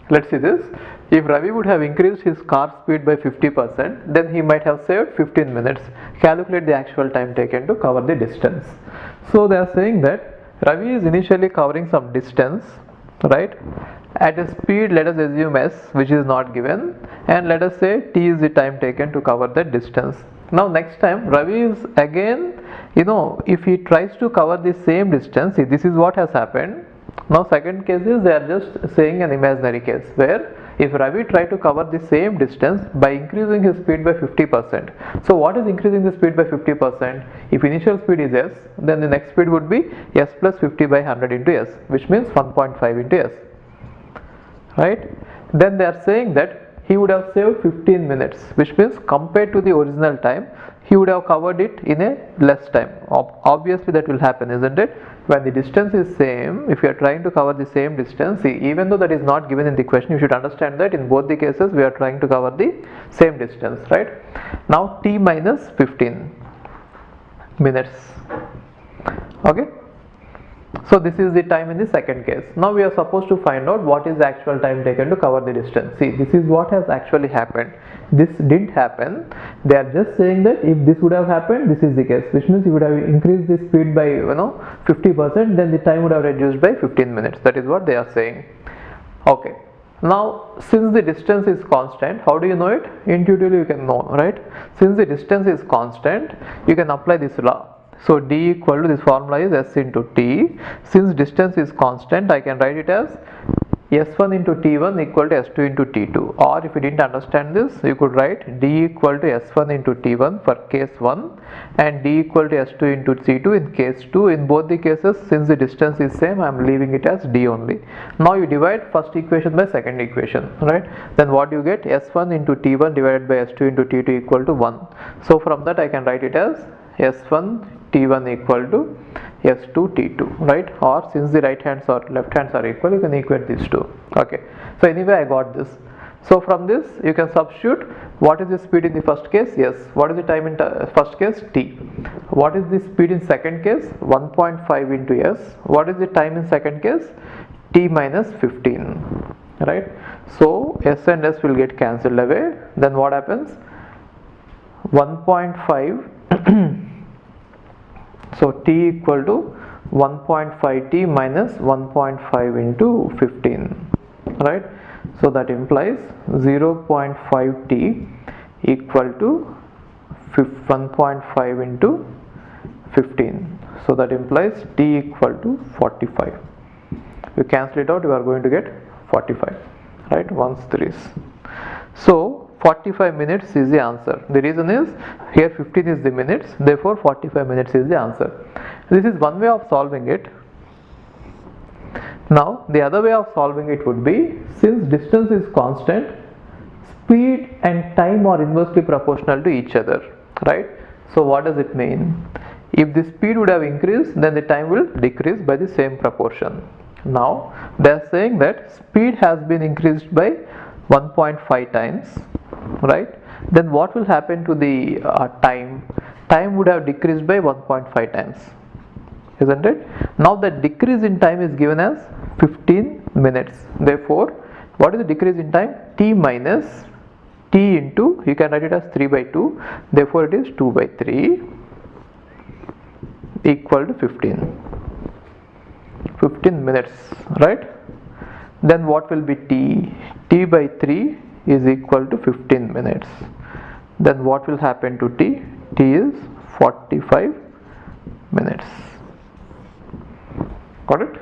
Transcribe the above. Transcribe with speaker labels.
Speaker 1: let's see this. If Ravi would have increased his car speed by 50%, then he might have saved 15 minutes. Calculate the actual time taken to cover the distance. So they are saying that Ravi is initially covering some distance, right, at a speed, let us assume s, which is not given, and let us say t is the time taken to cover that distance. Now next time Ravi is again, if he tries to cover the same distance, see, this is what has happened. Now second case is they are just saying an imaginary case where if Ravi tried to cover the same distance by increasing his speed by 50%. So what is increasing the speed by 50%? If initial speed is s, then the next speed would be s plus 50 by 100 into s, which means 1.5 into s, right? Then they are saying that he would have saved 15 minutes, which means compared to the original time, he would have covered it in a less time. Obviously that will happen, isn't it? When the distance is same, if you are trying to cover the same distance, see, even though that is not given in the question, you should understand that in both the cases we are trying to cover the same distance, right? Now t minus 15 minutes, okay? So this is the time in the second case. Now we are supposed to find out what is the actual time taken to cover the distance. See, this is what has actually happened. This didn't happen. They are just saying that if this would have happened, this is the case, which means you would have increased the speed by 50%, then the time would have reduced by 15 minutes. That is what they are saying. Okay. Now since the distance is constant, how do you know it? Intuitively you can know, right? Since the distance is constant, you can apply this law. So d equal to, this formula is s into t. Since distance is constant, I can write it as s1 into t1 equal to s2 into t2, or if you didn't understand this, you could write d equal to s1 into t1 for case 1 and d equal to s2 into t2 in case 2. In both the cases, since the distance is same, I am leaving it as d only. Now you divide first equation by second equation, right? Then what you get? s1 into t1 divided by s2 into t2 equal to 1. So from that I can write it as s1 t1 equal to s2 t2, right? Or since the right hands or left hands are equal, you can equate these two. Okay, so anyway I got this. So from this you can substitute what is the speed in the first case, yes. What is the time in first case, t. What is the speed in second case, 1.5 into s. What is the time in second case, t minus 15, right? So s and s will get cancelled away. Then what happens? 1.5 so t equal to 1.5t minus 1.5 into 15, right? So that implies 0.5t equal to 1.5 into 15. So that implies t equal to 45. You cancel it out, you are going to get 45, right? 1s 3s. So 45 minutes is the answer. The reason is here 15 is the minutes, therefore 45 minutes is the answer. This is one way of solving it. Now the other way of solving it would be, since distance is constant, speed and time are inversely proportional to each other, right? So what does it mean? If the speed would have increased, then the time will decrease by the same proportion. Now they are saying that speed has been increased by 1.5 times, right? Then what will happen to the time? Time would have decreased by 1.5 times, isn't it? Now the decrease in time is given as 15 minutes. Therefore, what is the decrease in time? T minus t into, you can write it as 3 by 2. Therefore, it is 2 by 3 equal to 15 minutes, right? Then what will be t? T by 3 is equal to 15 minutes. Then what will happen to t? T is 45 minutes. Got it?